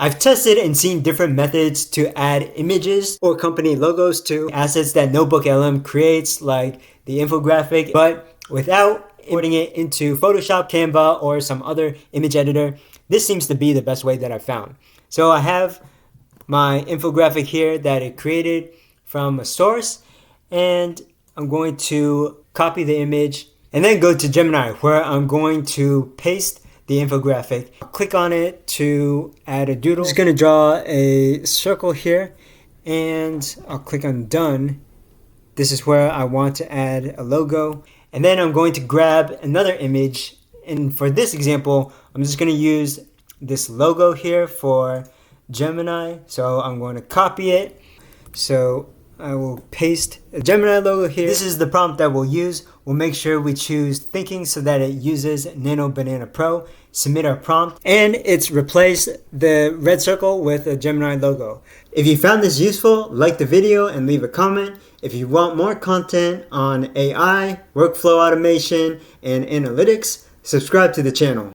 I've tested and seen different methods to add images or company logos to assets that NotebookLM creates, like the infographic, but without importing it into Photoshop, Canva, or some other image editor. This seems to be the best way that I've found. So I have my infographic here that it created from a source, and I'm going to copy the image and then go to Gemini, where I'm going to paste the infographic. I'll click on it to add a doodle. I'm just going to draw a circle here, and I'll click on done. This is where I want to add a logo. And then I'm going to grab another image, and for this example, I'm just going to use this logo here for Gemini. So I'm going to copy it. So I will paste a Gemini logo here. This is the prompt that we'll use. We'll make sure we choose thinking so that it uses Nano Banana Pro. Submit our prompt, and it's replaced the red circle with a Gemini logo. If you found this useful, like the video and leave a comment. If you want more content on AI, workflow automation, and analytics, subscribe to the channel.